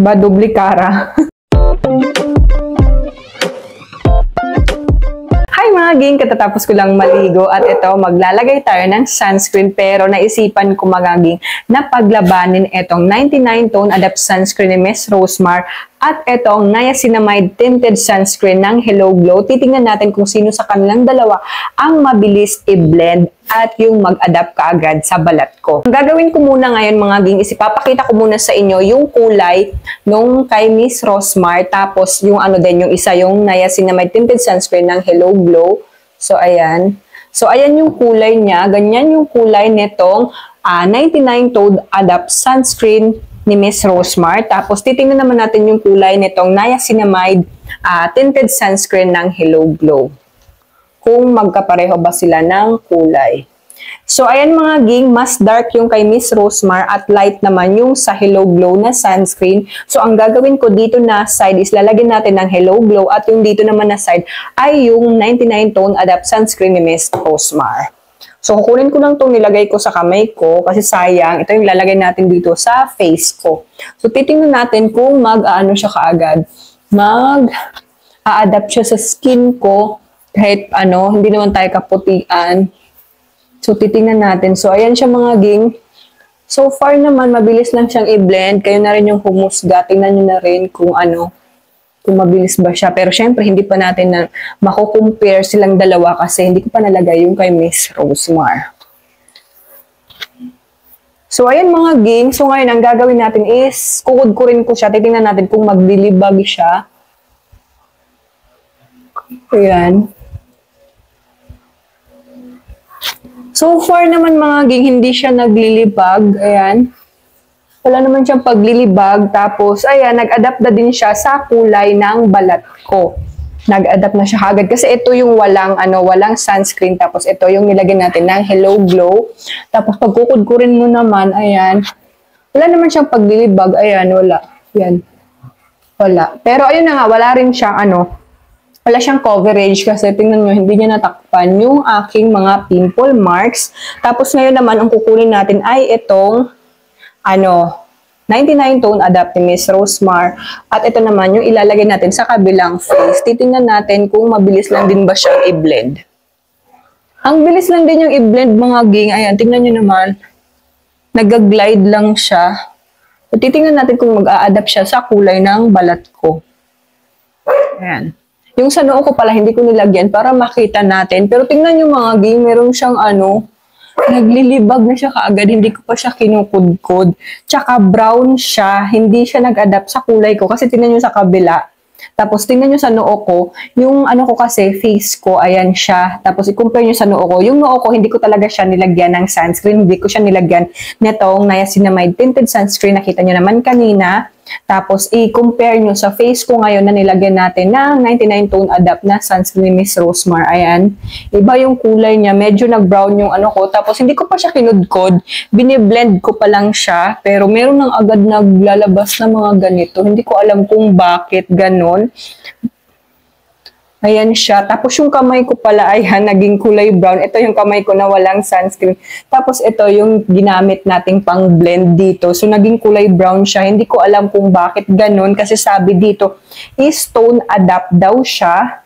Diba, doble cara? Hi mga ging, katatapos ko lang maligo at ito, maglalagay tayo ng sunscreen pero naisipan ko mga ging na paglabanin itong 99 Tone Adapt Sunscreen ni Miss Rosemar at itong Niacinamide Tinted Sunscreen ng Hello Glow. Titingnan natin kung sino sa kanilang dalawa ang mabilis i-blend at yung mag-adapt kaagad sa balat ko. Ang gagawin ko muna ngayon mga ging is ipapakita ko muna sa inyo yung kulay nung kay Miss Rosemar, tapos yung ano din, yung isa yung Niacinamide Tinted Sunscreen ng Hello Glow. So ayan. So ayan yung kulay niya, ganyan yung kulay nitong 99 Tone Adapt Sunscreen ni Miss Rosemar. Tapos titingnan naman natin yung kulay nitong Niacinamide Tinted Sunscreen ng Hello Glow, kung magkapareho ba sila ng kulay. So, ayan mga ging, mas dark yung kay Miss Rosemar at light naman yung sa Hello Glow na sunscreen. So, ang gagawin ko dito na side is lalagyan natin ng Hello Glow at yung dito naman na side ay yung 99 Tone Adapt Sunscreen ni Miss Rosemar. So, kukunin ko lang itong nilagay ko sa kamay ko kasi sayang. Ito yung lalagay natin dito sa face ko. So, titingnan natin kung mag-aano siya kaagad. Mag-a-adapt siya sa skin ko. Kahit ano, hindi naman tayo kaputian. So, titingnan natin. So, ayan siya mga ging. So far naman, mabilis lang siyang i-blend. Kayo na rin yung humusga. Tingnan nyo na rin kung ano, kung mabilis ba siya. Pero syempre, hindi pa natin na makukumpare silang dalawa kasi hindi ko pa nalagay yung kay Miss Rosemar. So, ayan mga ging. So, ngayon, ang gagawin natin is, kukudkurin ko siya. Titingnan natin kung maglilibag siya. Ayan. So far naman mga ging, hindi siya naglilibag. Ayan. Wala naman siyang paglilibag. Tapos, ayan, nag-adapt na din siya sa kulay ng balat ko. Nag-adapt na siya agad. Kasi ito yung walang sunscreen. Tapos, ito yung nilagyan natin ng Hello Glow. Tapos, pag kukudkurin mo naman, ayan. Wala naman siyang paglilibag. Ayan, wala. Ayan. Wala. Pero, ayun na nga, wala rin siyang wala siyang coverage kasi tingnan nyo, hindi niya natakpan yung aking mga pimple marks. Tapos ngayon naman, ang kukunin natin ay itong 99 Tone Adapt ni Miss Rosemar. At ito naman yung ilalagay natin sa kabilang face. Titingnan natin kung mabilis lang din ba siyang i-blend. Ang bilis lang din yung i-blend mga ging. Ayan, tingnan nyo naman. Nag-glide lang siya. So, titingnan natin kung mag-a-adapt siya sa kulay ng balat ko. Ayan. Yung sa noo ko pala, hindi ko nilagyan para makita natin. Pero tingnan nyo mga ging, meron siyang naglilibag na siya kaagad. Hindi ko pa siya kinukudkod. Tsaka brown siya. Hindi siya nag-adapt sa kulay ko. Kasi tingnan nyo sa kabila. Tapos tingnan nyo sa noo ko. Yung ko kasi, face ko, ayan siya. Tapos i-compare nyo sa noo ko. Yung noo ko, hindi ko talaga siya nilagyan ng sunscreen. Hindi ko siya nilagyan netong Niacinamide Tinted Sunscreen. Nakita nyo naman kanina. Tapos, i-compare nyo sa face ko ngayon na nilagyan natin ng 99 Tone Adapt na sunscreen ni Miss Rosemar. Ayan. Iba yung kulay niya. Medyo nag-brown yung ko. Tapos, hindi ko pa siya kinudkod. Biniblend ko pa lang siya. Pero, meron nang agad naglalabas na mga ganito. Hindi ko alam kung bakit ganon. Ayan siya. Tapos yung kamay ko pala, ayan, naging kulay brown. Ito yung kamay ko na walang sunscreen. Tapos ito yung ginamit nating pang blend dito. So naging kulay brown siya. Hindi ko alam kung bakit ganun. Kasi sabi dito, is tone adapt daw siya.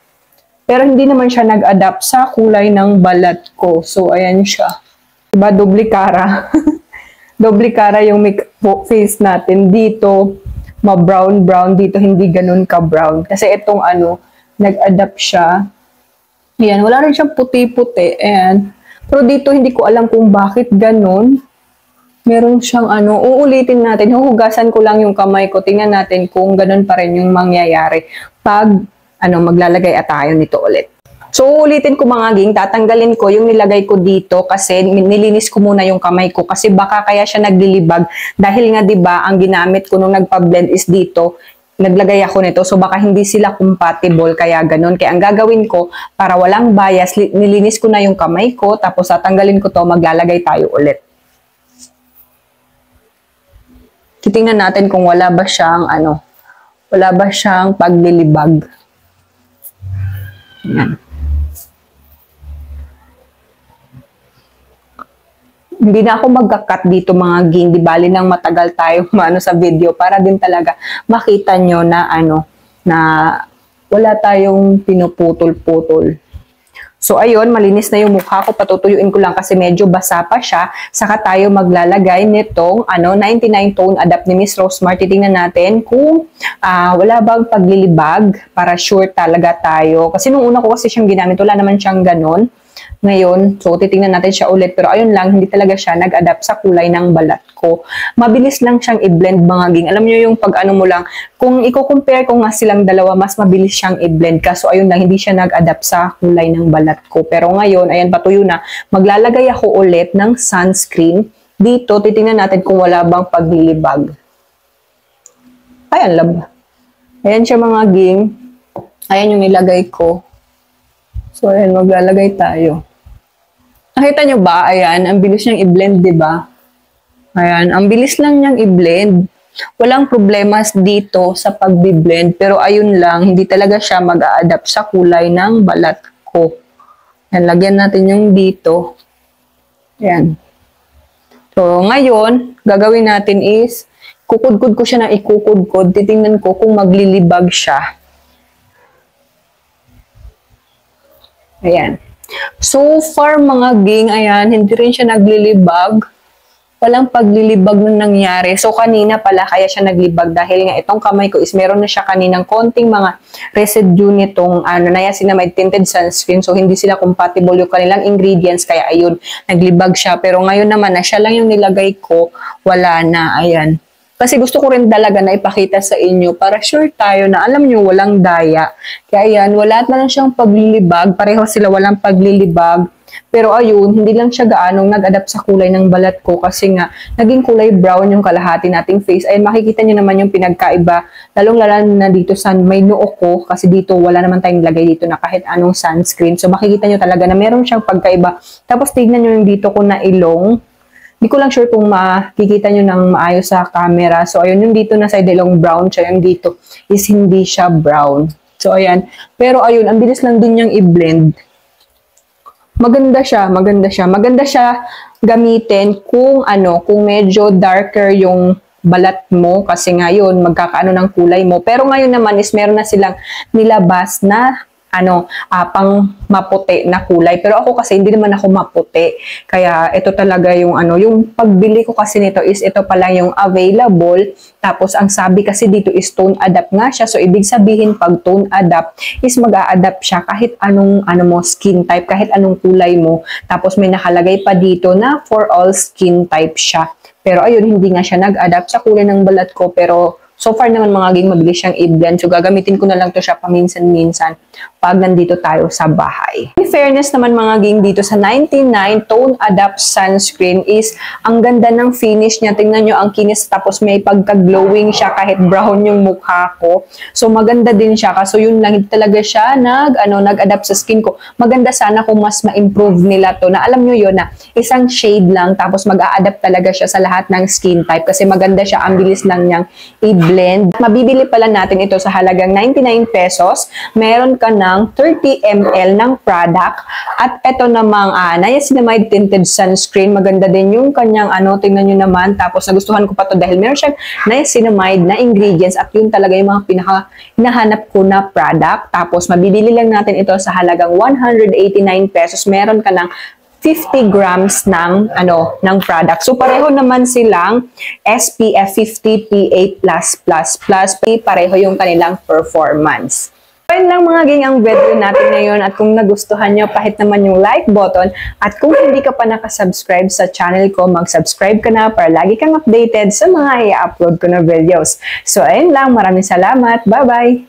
Pero hindi naman siya nag-adapt sa kulay ng balat ko. So ayan siya. Diba, doble cara. Doble cara yung face natin. Dito, ma-brown-brown. Dito, hindi ganun ka-brown. Kasi itong nag-adapt siya. Ayan, wala rin siyang puti-puti. Ayan. Pero dito, hindi ko alam kung bakit ganun. Meron siyang uulitin natin. Huhugasan ko lang yung kamay ko. Tingnan natin kung ganun pa rin yung mangyayari pag, maglalagay tayo nito ulit. So, uulitin ko mga ging, tatanggalin ko yung nilagay ko dito kasi nilinis ko muna yung kamay ko kasi baka kaya siya naglilibag dahil nga 'di ba ang ginamit ko nung nagpa-blend is dito, naglagay ako nito so baka hindi sila compatible kaya ganun. Kaya ang gagawin ko para walang bias, nilinis ko na yung kamay ko tapos tatanggalin ko to, maglalagay tayo ulit. Titingnan natin kung wala ba siyang paglilibag. Yan. Hindi na ako magka-cut dito mga ging, di bali nang matagal tayo maano sa video para din talaga makita nyo na na wala tayong pinuputol-putol. So ayun, malinis na yung mukha ko, patutuyuin ko lang kasi medyo basa pa siya. Saka tayo maglalagay nitong 99 tone adapt ni Miss Rosemar. Titingnan natin kung wala bang paglilibag para sure talaga tayo. Kasi nung una ko kasi siyang ginamit, wala naman siyang ganon. Ngayon, so titingnan natin siya ulit. Pero ayun lang, hindi talaga siya nag-adapt sa kulay ng balat ko. Mabilis lang siyang i-blend mga ging. Alam niyo yung pag mo lang, kung i-compare ko nga silang dalawa, mas mabilis siyang i-blend ka. So ayun lang, hindi siya nag-adapt sa kulay ng balat ko. Pero ngayon, ayan, patuyo na. Maglalagay ako ulit ng sunscreen. Dito, titingnan natin kung wala bang paglilibag. Ayan, lab. Ayan siya mga ging. Ayan yung nilagay ko. So ayan, maglalagay tayo. Nakita nyo ba? Ayan, ang bilis niyang i-blend, di ba? Ayan, ang bilis lang niyang i-blend. Walang problema dito sa pag-blend, pero ayun lang, hindi talaga siya mag-a-adapt sa kulay ng balat ko. Ayan, lagyan natin yung dito. Ayan. So, ngayon, gagawin natin is, kukudkod ko siya ng ikukudkod, titingnan ko kung maglilibag siya. Ayan. So far mga ging, ayan, hindi rin siya naglilibag. Walang paglilibag nung nangyari. So kanina pala kaya siya naglibag dahil nga itong kamay ko is meron na siya kaninang konting mga residue nitong niacinamide tinted sunscreen. So hindi sila compatible yung kanilang ingredients kaya ayun, naglibag siya. Pero ngayon naman na siya lang yung nilagay ko, wala na, ayan. Kasi gusto ko rin talaga na ipakita sa inyo para sure tayo na alam nyo walang daya. Kaya yan, wala na lang siyang paglilibag. Pareho sila walang paglilibag. Pero ayun, hindi lang siya gaanong nag-adapt sa kulay ng balat ko kasi nga naging kulay brown yung kalahati nating face. Ayun, makikita nyo naman yung pinagkaiba. Lalong-lala na dito sa may noo ko kasi dito wala naman tayong lagay dito na kahit anong sunscreen. So makikita nyo talaga na meron siyang pagkaiba. Tapos tignan nyo yung dito ko na ilong. Hindi ko lang sure kung makikita nyo ng maayos sa camera. So, ayun, yung dito na side ilong brown siya. Yung dito is hindi siya brown. So, ayan. Pero, ayun, ang bilis lang din niyang i-blend. Maganda siya, maganda siya. Maganda siya gamitin kung kung medyo darker yung balat mo. Kasi ngayon, magkakaano ng kulay mo. Pero ngayon naman is meron na silang nilabas na pang maputi na kulay. Pero ako kasi hindi naman ako maputi. Kaya ito talaga yung yung pagbili ko kasi nito is ito pala yung available. Tapos ang sabi kasi dito is tone adapt nga siya. So ibig sabihin pag tone adapt is mag-a-adapt siya kahit anong mo skin type, kahit anong kulay mo. Tapos may nakalagay pa dito na for all skin type siya. Pero ayun, hindi nga siya nag-adapt sa kulay ng balat ko. Pero so far naman mga ging, mabilis siyang i-blend. So, gagamitin ko na lang to siya paminsan-minsan pag nandito tayo sa bahay. In fairness naman mga ging, dito sa 99 Tone Adapt Sunscreen is ang ganda ng finish niya. Tingnan nyo ang kinis tapos may pagka-glowing siya kahit brown yung mukha ko. So, maganda din siya. Kaso yun lang, hindi talaga siya nag-adapt sa skin ko. Maganda sana kung mas ma-improve nila to. Na alam nyo yun na isang shade lang tapos mag-a-adapt talaga siya sa lahat ng skin type. Kasi maganda siya, ang bilis lang niyang i-blend. Mabibili pala natin ito sa halagang 99 pesos. Meron ka ng 30 ml ng product. At ito namang niacinamide tinted sunscreen. Maganda din yung kanyang tingnan nyo naman. Tapos nagustuhan ko pa to dahil meron siyang niacinamide na ingredients at yun talaga yung mga pinaka hinahanap ko na product. Tapos mabibili lang natin ito sa halagang 189 pesos. Meron ka ng 50 grams ng product. So pareho naman silang SPF 50 PA+++. Pareho yung kanilang performance. Ayun lang mga ging ang video natin ngayon at kung nagustuhan nyo, pahit naman yung like button at kung hindi ka pa nakasubscribe sa channel ko, mag-subscribe ka na para lagi kang updated sa mga i-upload ko na videos. So ayun lang, maraming salamat. Bye-bye!